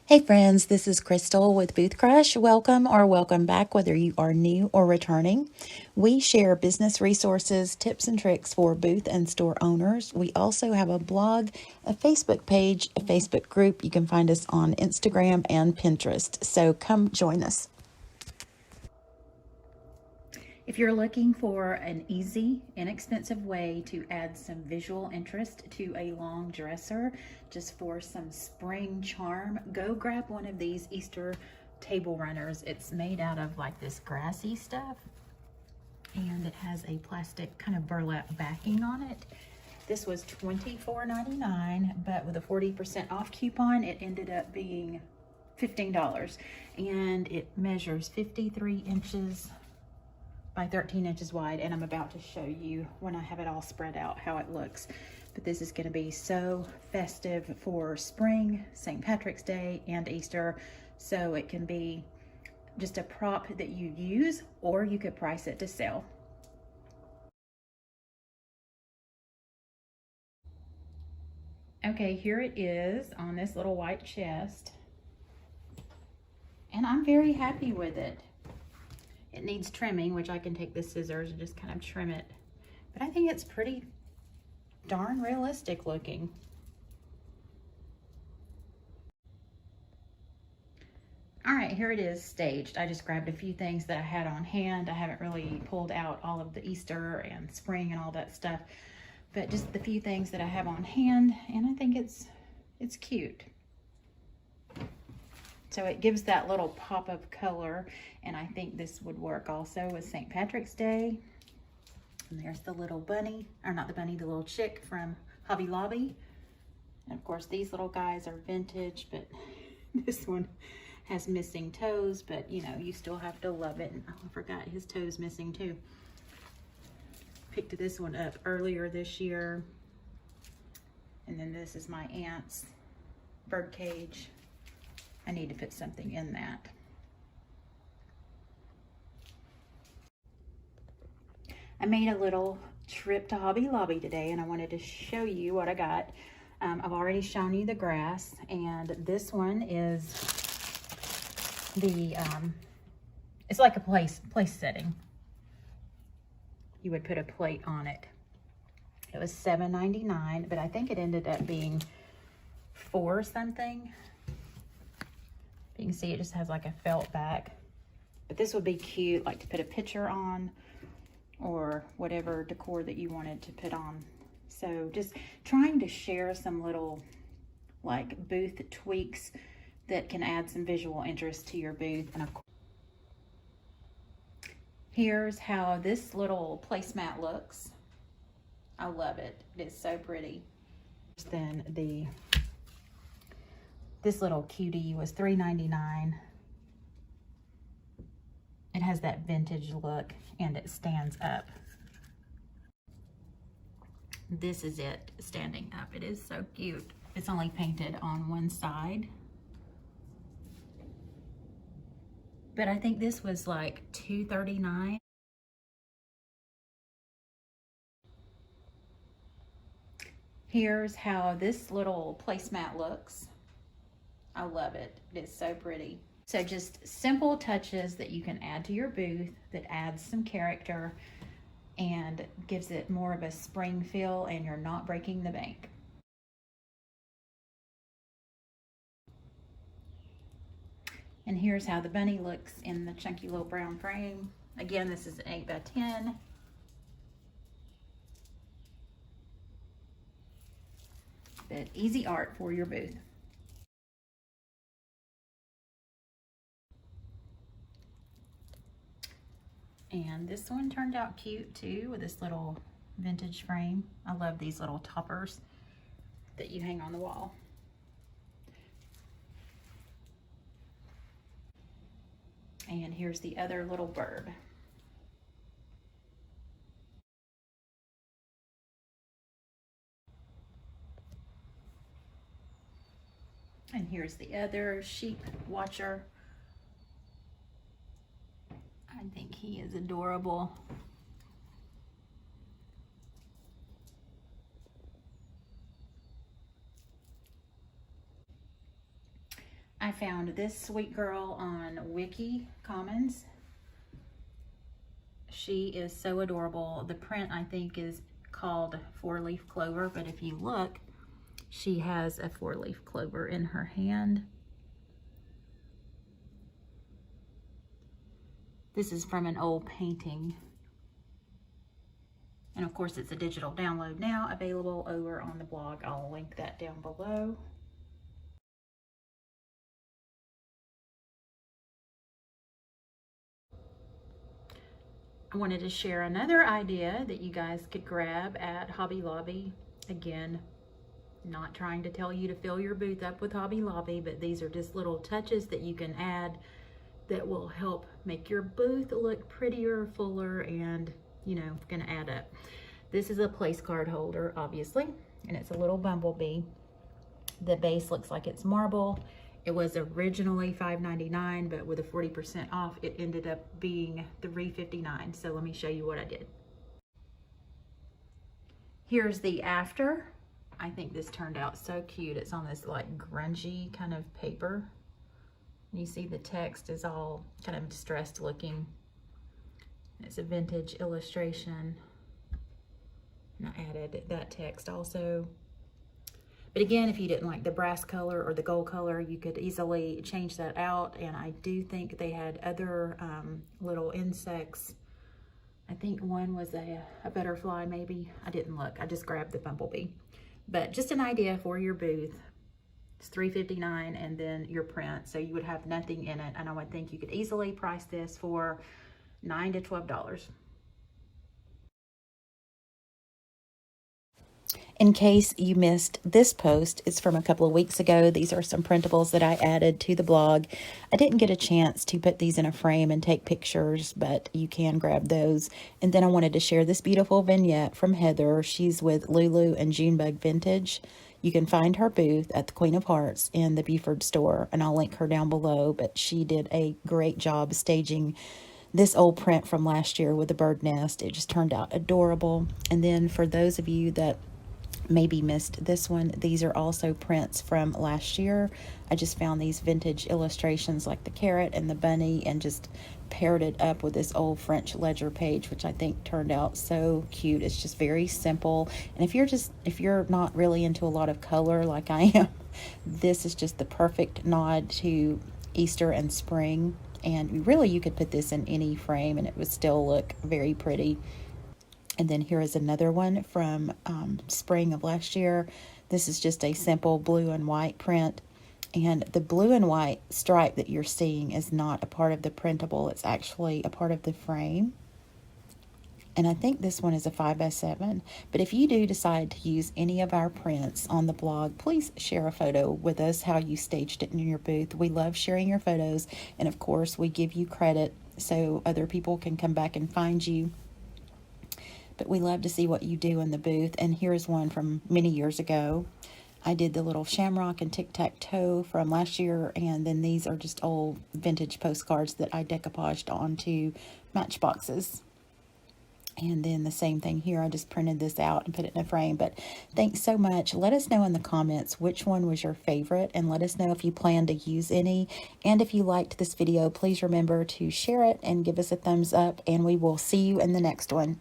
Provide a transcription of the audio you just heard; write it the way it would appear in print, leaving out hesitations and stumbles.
Hey friends, this is Crystal with Booth Crush. Welcome or welcome back, whether you are new or returning. We share business resources, tips, and tricks for booth and store owners. We also have a blog, a Facebook page, a Facebook group. You can find us on Instagram and Pinterest. So come join us. If you're looking for an easy, inexpensive way to add some visual interest to a long dresser, just for some spring charm, go grab one of these Easter table runners. It's made out of like this grassy stuff, and it has a plastic kind of burlap backing on it. This was $24.99, but with a 40% off coupon, it ended up being $15, and it measures 53 inches by 13 inches wide, and I'm about to show you when I have it all spread out how it looks. But this is going to be so festive for spring, St. Patrick's Day, and Easter. So it can be just a prop that you use, or you could price it to sell. Okay, here it is on this little white chest, and I'm very happy with it. It needs trimming, which I can take the scissors and just kind of trim it. But I think it's pretty darn realistic looking. All right, here it is staged. I just grabbed a few things that I had on hand. I haven't really pulled out all of the Easter and spring and all that stuff, but just the few things that I have on hand, and I think it's cute. So it gives that little pop of color, and I think this would work also with St. Patrick's Day. And there's the little bunny, or not the bunny, the little chick from Hobby Lobby. And of course these little guys are vintage, but this one has missing toes, but you know, you still have to love it. And oh, I forgot his toes missing too. Picked this one up earlier this year. And then this is my aunt's bird cage. I need to put something in that. I made a little trip to Hobby Lobby today, and I wanted to show you what I got. I've already shown you the grass, and this one is the it's like a place setting. You would put a plate on it. It was $7.99, but I think it ended up being $4 something. You can see it just has like a felt back, but this would be cute, like to put a picture on, or whatever decor that you wanted to put on. So just trying to share some little like booth tweaks that can add some visual interest to your booth. And of course, here's how this little placemat looks. I love it. It is so pretty. Then this little cutie was $3.99. It has that vintage look, and it stands up. This is it standing up. It is so cute. It's only painted on one side, but I think this was like $2.39. Here's how this little placemat looks. I love it. It is so pretty. So just simple touches that you can add to your booth that adds some character and gives it more of a spring feel, and you're not breaking the bank. And here's how the bunny looks in the chunky little brown frame. Again, this is an 8x10. But easy art for your booth. And this one turned out cute too, with this little vintage frame. I love these little toppers that you hang on the wall. And here's the other little bird. And here's the other sheep watcher. I think he is adorable. I found this sweet girl on Wiki Commons. She is so adorable. The print, I think, is called 4-leaf clover, but if you look, she has a 4-leaf clover in her hand. This is from an old painting. And of course, it's a digital download now, available over on the blog. I'll link that down below. I wanted to share another idea that you guys could grab at Hobby Lobby. Again, not trying to tell you to fill your booth up with Hobby Lobby, but these are just little touches that you can add that will help make your booth look prettier, fuller, and, you know, gonna add up. This is a place card holder, obviously, and it's a little bumblebee. The base looks like it's marble. It was originally $5.99, but with a 40% off, it ended up being $3.59. So let me show you what I did. Here's the after. I think this turned out so cute. It's on this like grungy kind of paper. And you see the text is all kind of distressed looking. It's a vintage illustration. And I added that text also. But again, if you didn't like the brass color or the gold color, you could easily change that out. And I do think they had other little insects. I think one was a butterfly maybe. I didn't look, I just grabbed the bumblebee. But just an idea for your booth. It's $3.59 and then your print. So you would have nothing in it. And I would think you could easily price this for $9 to $12. In case you missed this post, it's from a couple of weeks ago. These are some printables that I added to the blog. I didn't get a chance to put these in a frame and take pictures, but you can grab those. And then I wanted to share this beautiful vignette from Heather. She's with Lulu and Junebug Vintage. You can find her booth at the Queen of Hearts in the Buford store, and I'll link her down below. But she did a great job staging this old print from last year with the bird nest. It just turned out adorable. And then for those of you that maybe missed this one, these are also prints from last year. I just found these vintage illustrations like the carrot and the bunny and just paired it up with this old French ledger page, which I think turned out so cute. It's just very simple. And if you're not really into a lot of color like I am, this is just the perfect nod to Easter and spring. And really you could put this in any frame and it would still look very pretty. And then here is another one from spring of last year. This is just a simple blue and white print. And the blue and white stripe that you're seeing is not a part of the printable. It's actually a part of the frame. And I think this one is a 5x7. But if you do decide to use any of our prints on the blog, please share a photo with us how you staged it in your booth. We love sharing your photos. And of course, we give you credit so other people can come back and find you. But we love to see what you do in the booth. And here's one from many years ago. I did the little shamrock and tic-tac-toe from last year. And then these are just old vintage postcards that I decoupaged onto matchboxes. And then the same thing here. I just printed this out and put it in a frame. But thanks so much. Let us know in the comments which one was your favorite. And let us know if you plan to use any. And if you liked this video, please remember to share it and give us a thumbs up. And we will see you in the next one.